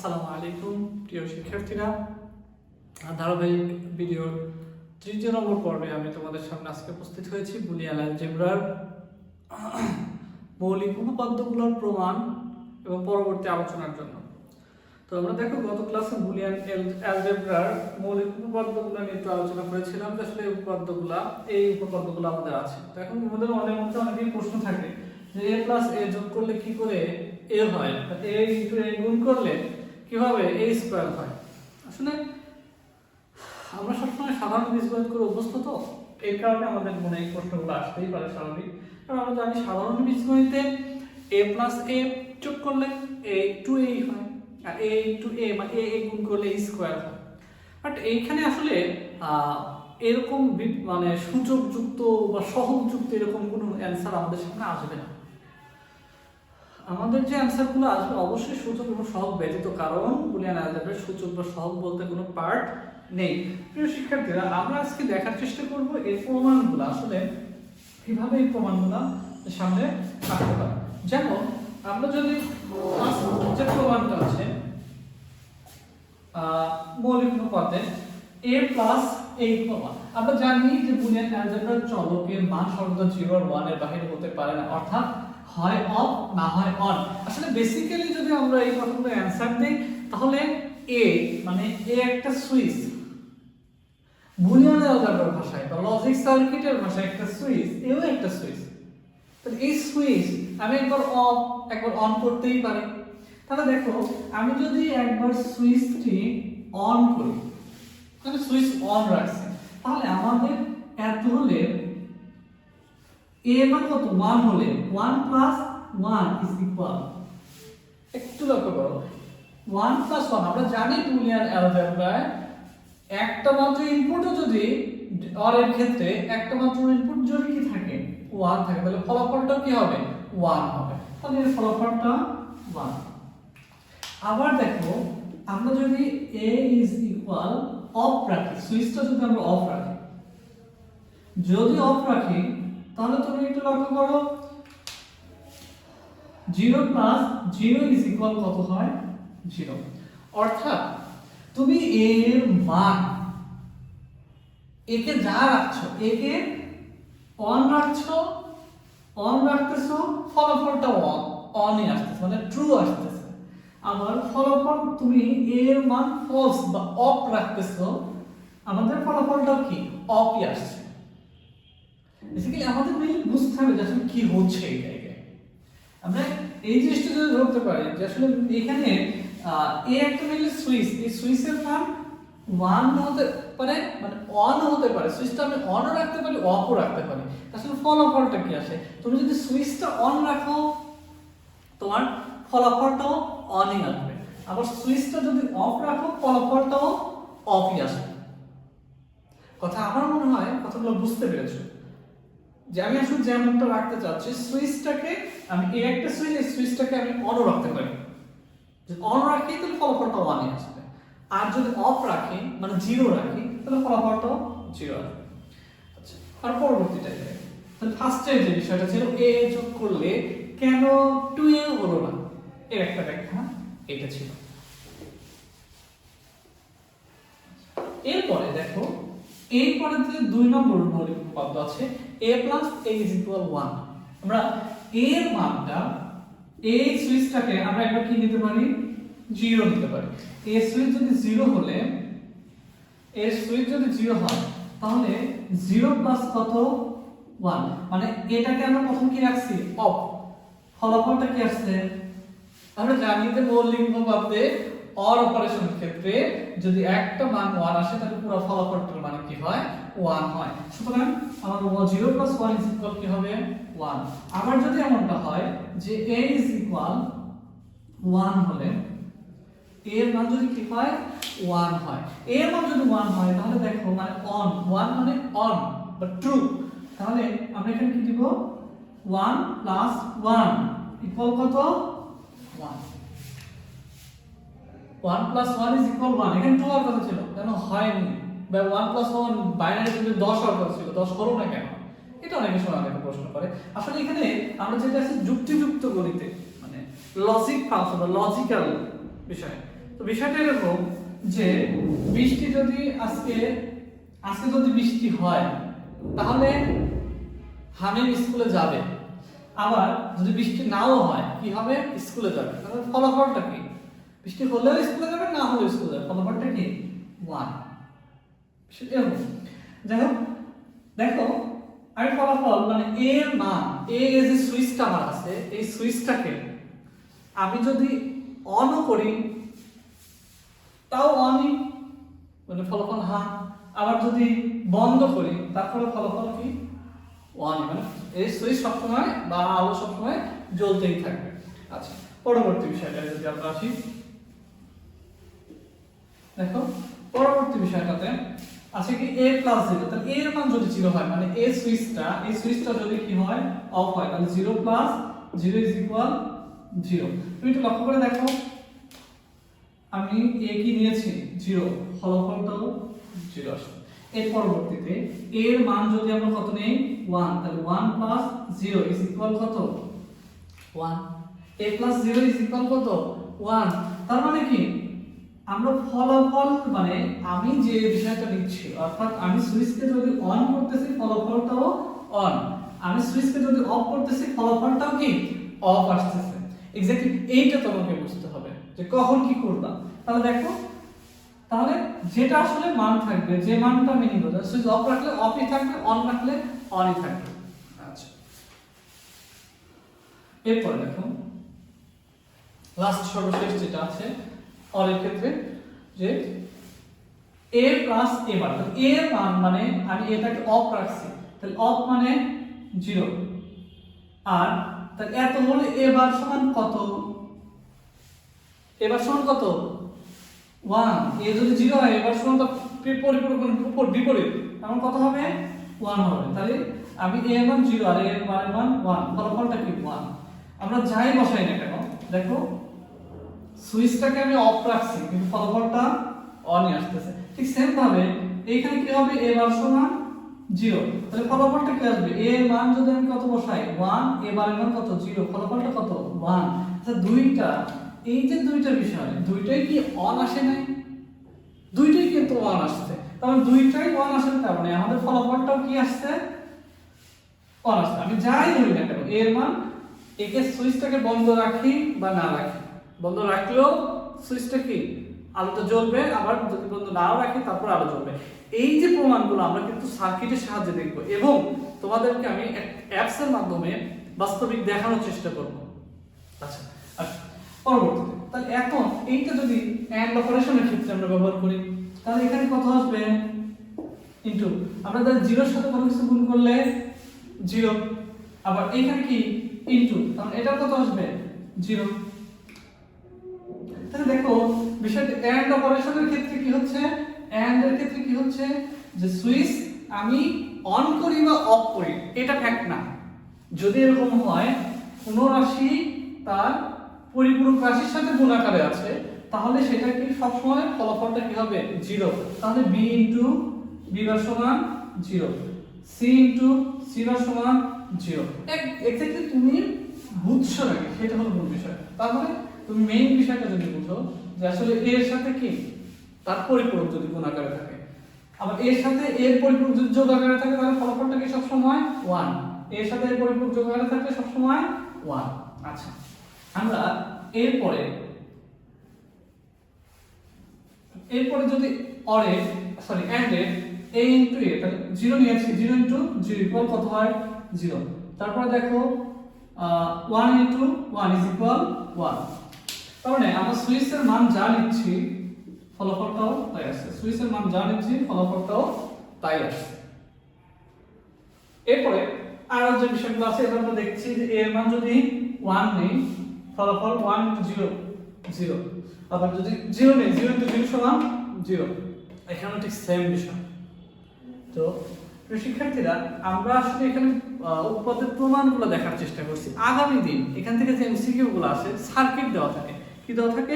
আসসালামু আলাইকুম প্রিয় শিক্ষার্থীরা, ধারাবাহিক ভিডিওর ৩০ নম্বর পর্বে আমি তোমাদের সামনে আজকে উপস্থিত হয়েছি বুলিয়ান অ্যালজেব্রার মৌলিক উপপাদ্যগুলোর প্রমাণ এবং পরবর্তী আলোচনার জন্য। তো আমরা দেখো গত ক্লাসে বুলিয়ান অ্যালজেব্রার মৌলিক উপপাদ্যগুলো নিয়ে একটু আলোচনা করেছিলাম যে আসলে এই উপপাদ্যগুলো আমাদের আছে। তো এখন আমাদের মনের মধ্যে অনেকেই প্রশ্ন থাকে যে a প্লাস a যোগ করলে কি করে a হয়, a ইনটু a গুণ করলে কিভাবে a স্কয়ার হয়। আসলে আমরা সবসময় সাধারণ বীজগণিত করে অভ্যস্ত, তো এই কারণে আমাদের মনে এই প্রশ্নগুলো আসতেই পারে স্বাভাবিক। কারণ আমরা জানি সাধারণ বীজগণিতে a প্লাস a যোগ করলে a টু a হয়, আর a ইনটু a মানে a গুণ করলে a স্কয়ার হয়। বাট এইখানে আসলে এরকম মানে সূচকযুক্ত বা সহগযুক্ত এরকম কোনো অ্যান্সার আমাদের সামনে আসবে না। আমাদের যে অ্যান্সারগুলো আসবে অবশ্যই সূচক এবং সহগ ব্যতীত, কারণ বুলিয়ান অ্যালজেব্রার সূচক বা সহগ বলতে কোনো পার্ট নেই। প্রিয় শিক্ষার্থীরা, আমরা আজকে দেখার চেষ্টা করব এই প্রমাণগুলো আসলে কিভাবে এই প্রমাণগুলো সামনে আসতে পারে। যেমন আমরা যদি যে প্রমাণটা আছে মৌলিক উপপাদ্যে a প্লাস a প্রমাণ, আমরা জানি যে বুলিয়ান অ্যালজেব্রার চলকের মান সর্বদা 0 আর 1 এর বাইরে হতে পারে না, অর্থাৎ হয় অফ না হয় অন। আসলে বেসিক্যালি যদি আমরা এই কথাগুলো অ্যানসার দেই তাহলে a মানে a একটা সুইচ, বুলিয়ান অ্যালজেব্রার ভাষায় বা লজিক সার্কিটের ভাষায় একটা সুইচ, এও একটা সুইচ। তাহলে এই সুইচ আমি একবার অফ একবার অন করতেই পারি। তাহলে দেখো আমি যদি একবার সুইচটি অন করি, আমি সুইচ অন রাখছি, তাহলে আমাদের এত হলে a মান কত 1 হলে 1 প্লাস 1 ইজ ইকুয়াল, একটু লক্ষ্য করো 1 প্লাস 1 আমরা জানি বুলিয়ান অ্যালজেব্রায় একটা মাত্র ইনপুটও যদি অর এর ক্ষেত্রে একটা মাত্র ইনপুট যদি কি থাকে 1 থাকে, তাহলে ফলাফলটা কি হবে 1 হবে। তাহলে এর ফলাফলটা 1। আবার দেখো আমরা যদি a ইজ ইকুয়াল অফ রাখি, সুইচটা যদি আমরা অফ রাখি, যদি অফ রাখি তাহলে তুমি একটু লক্ষ্য করো 0 প্লাস 0 ইজ ইকুয়াল কত হয় 0। অর্থাৎ তুমি a এর মান একে যা রাখছো, একে অন রাখছো, অন রাখতেছো, ফলাফলটা অনই আসতেছে মানে ট্রু আসতেছে। আবার ফলাফল তুমি a এর মান ফলস বা অফ রাখতেছো, আমাদের ফলাফলটাও কি অফই আসছে। বেসিক্যালি আমাদের মেইনলি বুঝতে হবে যে আসলে কি হচ্ছে এই জায়গায়। আমরা এই জিনিসটা যদি ধরতে পারি যে আসলে এখানে এ একটা মেইনলি সুইচ, এই সুইচের মান 1 হতে পারে মানে অন হতে পারে, সুইচটা আমি অনও রাখতে পারি অফও রাখতে পারি। আসলে ফলাফলটা কি আসে, তুমি যদি সুইচটা অন রাখো তোমার ফলাফলটাও অনই আসবে, আবার সুইচটা যদি অফ রাখো ফলাফলটাও অফই আসবে। কথা আমার মনে হয় কথাগুলো বুঝতে পেরেছো যে আমি আসলে যেমনটা রাখতে চাচ্ছি, সুইচটাকে আমি এই একটা সুইচ, এই সুইচটাকে আমি অনও রাখতে পারি, যদি অন রাখি তাহলে ফলাফলটা 1 আসবে, আর যদি অফ রাখি মানে 0 রাখি তাহলে ফলাফলটা 0 আসবে। আচ্ছা, আর পরবর্তীটা তাহলে ফার্স্টের যে বিষয়টা ছিল a যোগ করলে কেন 2a হলো না, এর একটা ব্যাখ্যা এটা ছিল। এরপরে দেখো এরপরে যে 2 নম্বর মৌলিক উপপাদ্য আছে a plus a is equal 1। আমরা a এর মানটা এই সুইচটাকে আমরা একবার কি নিতে পারি 0 নিতে পারি। a সুইচ যদি 0 হলে a সুইচ যদি 0 হয় তাহলে 0 প্লাস কত 1 মানে এটাকে আমরা প্রথম কি রাখছি অফ, ফলাফলটা কি আসছে আমরা জানি যে মৌলিক উপপাদ্যে অর অপারেশনের ক্ষেত্রে যদি একটা মান 1 আসে তাহলে পুরো ফলাফলটার মানে কি হয় 1 হয়। সুতরাং আমার 0 প্লাস 1 ইজ ইকুয়াল কি হবে 1। আবার যদি এমনটা হয় যে a ইজ ইকুয়াল 1 হলে a এর মান যদি কি হয় 1 হয়, a এর মান যদি 1 হয় তাহলে দেখো মানে অন, 1 মানে অন বা ট্রু, তাহলে আমরা এখানে কি দিব 1 প্লাস 1 ইকুয়াল কত 1। 1 প্লাস 1 ইজ ইকুয়াল 1, এখানে 2 হওয়ার কথা ছিল কেন হয়নি, বা 1 প্লাস 1 বাইনারি যদি 10 হওয়ার কথা ছিল 10 হলো না কেন, এটা অনেক সময় অনেকে প্রশ্ন করে। আসলে এখানে আমরা যেটা আছে যুক্তিযুক্ত গণিতে মানে লজিক ফাংশন বা লজিক্যাল বিষয়, তো তো বিষয়টা এরকম যে বৃষ্টি যদি আজকে যদি বৃষ্টি হয় তাহলে হামিম স্কুলে যাবে, আবার যদি বৃষ্টি নাও হয় কি হবে, স্কুলে যাবে। তাহলে ফলাফলটা কি, বৃষ্টি হলেও স্কুলে যাবে, না হলেও স্কুলে যাবে, ফলাফলটা কি 1। এরকম যাই হোক, দেখো আমি ফলাফল মানে এর মান, এর যে সুইচটা আমার আছে এই সুইচটাকে আমি যদি অনও করি তাও অনই, মানে ফলাফল হ্যাঁ, আবার যদি বন্ধ করি তারপরে ফলাফল কি ওয়ানই, মানে এই সুইচ সবসময় বা আলো সবসময় জ্বলতেই থাকবে। আচ্ছা, পরবর্তী বিষয়টা যদি আমরা আসি, দেখো পরবর্তী বিষয়টাতে আছে কি a প্লাস 0, তাহলে a এর মান যদি 0 হয় মানে এই সুইচটা যদি কি হয় অফ হয়, তাহলে 0 প্লাস 0 ইজ ইকুয়াল 0। তুমি একটু লক্ষ্য করে দেখো, আমি a কি নিয়েছি 0, ফলাফলটাও 0 আসবে। এর পরবর্তীতে a এর মান যদি আমরা কত নেই 1, তাহলে 1 প্লাস 0 ইজ ইকুয়াল কত 1, a প্লাস 0 ইজ ইকুয়াল কত 1। তার মানে কি আমরা ফলাফল মানে আমি যে বিষয়টা লিখছি, অর্থাৎ আমি সুইচকে যদি অন করতেছি ফলাফলটাও অন, আমি সুইচকে যদি অফ করতেছি ফলাফলটাও কি অফ আসতেছে। এক্স্যাক্টলি এইটা তোমাকে বুঝতে হবে যে কখন কি করবা। তাহলে দেখো, তাহলে যেটা আসলে মান থাকবে, যে মানটা আমি নিব, সুইচ অফ রাখলে অফই থাকবে, অন রাখলে অনই থাকবে। আচ্ছা, এরপর দেখো লাস্ট সর্বশেষ যেটা আছে অর এর ক্ষেত্রে, যে a প্লাস a বার, তাহলে a এর মান মানে আমি এটাকে অফ রাখছি, তাহলে অফ মানে 0, আর তাহলে এত হলে a বার সমান কত, a বার সমান কত 1, a যদি 0 হয় a বার সমান তো বিপরীত, এখন কত হবে 1 হবে। তাহলে আমি a এর মান 0 আর a এর মান 1, ফলাফলটা কি 1। আমরা যাই বসাই না কেন দেখো সুইচটাকে আমি অফ রাখছি কিন্তু ফলাফলটা অনই আসতেছে। ঠিক সেম ভাবে এইখানে কি হবে a বার সমান 0, তাহলে ফলাফলটা কি আসবে, a এর মান যদি আমি কত বসাই 1, a বারের মান কত 0, ফলাফলটা কত 1। আচ্ছা দুইটা, এই যে দুইটা বিষয় দুইটাই কি অন আসে নাই, দুইটাই কিন্তু অন আসছে, তাহলে দুইটাই অন আসার কারণে আমাদের ফলাফলটাও কি আসছে অন আসছে। আমি যাই ধরি না কেন এর মান, একে সুইচটাকে বন্ধ রাখি বা না রাখি, বন্ধ রাখলেও সুইচটা কি আলোটা জ্বলবে, আবার যদি বন্ধ নাও রাখি তারপর আলো জ্বলবে। এই যে প্রমাণগুলো আমরা কিন্তু সার্কিটের সাহায্যে দেখব এবং তোমাদেরকে আমি অ্যাপস এর মাধ্যমে বাস্তবিক দেখানোর চেষ্টা করব। আচ্ছা, পরবর্তীতে তাহলে এখন এইটা যদি এন্ড অপারেশনের ক্ষেত্রে আমরা ব্যবহার করি তাহলে এখানে কত আসবে ইনটু, আমরা তাহলে 0 এর সাথে কোনো কিছু গুণ করলে 0, আবার এইখানে কি ইনটু, তাহলে এটা কত আসবে 0। তাহলে দেখো বিষয়টা এন্ড অপারেশনের ক্ষেত্রে কি হচ্ছে, এন্ড এর ক্ষেত্রে কি হচ্ছে যে সুইচ আমি অন করি বা অফ করি এটা ফ্যাক্ট না, যদি এরকম হয় কোন রাশি তার পরিপূরক রাশির সাথে গুণ আকারে আছে তাহলে সেটা কি সবসময় ফলাফলটা কি হবে 0। তাহলে b ইনটু b বার সমান 0, c ইনটু c বার সমান 0। এক্স্যাক্টলি তুমি বুঝছো নাকি সেটা হলো মূল বিষয়। তাহলে তুমি মেইন বিষয়টা যদি বুঝো যে আসলে a এর সাথে কি তার পরিপূরক যদি গুণ আকারে থাকে, আবার এর সাথে এর পরিপূরক যদি যোগ আকারে থাকে তাহলে ফলাফলটা কি সব সময় 1, এর সাথে এর পরিপূরক যোগ আকারে থাকলে সব সময় 1। আচ্ছা, আমরা এরপরে যদি অরে sorry and A a into a, তাহলে 0 নিয়েছি, 0 ইনটু 0 ইকুয়াল কত হয় 0। তারপর দেখো 1 ইনটু 1 ইজ ইকুয়াল 1। তার মানে আমরা সুইচের মান যা নিচ্ছি ফলাফলটাও তাই আসছে, সুইচের মান যা নিচ্ছি ফলাফলটাও তাই আসছে। এরপরে আর যে বিষয়গুলো আছে এটা আমরা দেখছি যে এর মান যদি 1 নেই ফলাফল 1 ইনটু 0 0, আবার যদি 0 নেই 0 ইনটু 0 সমান 0, এখানেও ঠিক সেম বিষয়। তো শিক্ষার্থীরা আমরা আসলে এখানে উৎপাদের প্রমাণগুলো দেখার চেষ্টা করছি। আগামী দিন এখান থেকে যে এমসিকিউ গুলো আসে সার্কিট দেওয়া থাকে, কি দেওয়া থাকে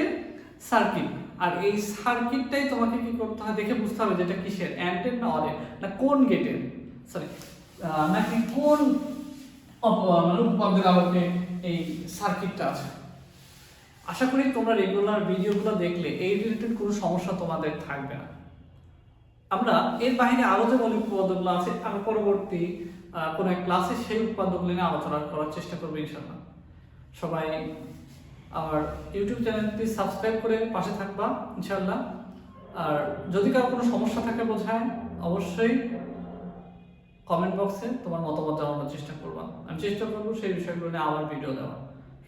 সার্কিট, আর এই সার্কিটটাই তোমাকে কি করতে হয় দেখে বুঝতে হবে যেটা কিসের, অ্যান্টের না অরের না কোন গেটের, সরি নাকি কোন মানে উপপাদ্যের আলোকে এই সার্কিটটা আছে। আশা করি তোমরা রেগুলার ভিডিওগুলো দেখলে এই রিলেটেড কোনো সমস্যা তোমাদের থাকবে না। আমরা এর বাইরে আরো যে মৌলিক উপপাদ্যগুলো আছে আমি পরবর্তী কোনো এক ক্লাসে সেই উপপাদ্যগুলো নিয়ে আলোচনা করার চেষ্টা করবো ইনশাআল্লাহ। সবাই আমার ইউটিউব চ্যানেলটি সাবস্ক্রাইব করে পাশে থাকবা ইনশাআল্লাহ। আর যদি কারো কোনো সমস্যা থাকে বোঝায় অবশ্যই কমেন্ট বক্সে তোমার মতামত জানানোর চেষ্টা করবা। আমি চেষ্টা করবো সেই বিষয়গুলো নিয়ে আবার ভিডিও দেওয়া।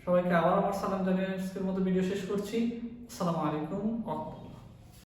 সবাইকে আবার আমার সালাম জানিয়ে আজকের মতো ভিডিও শেষ করছি। আসসালামু আলাইকুম।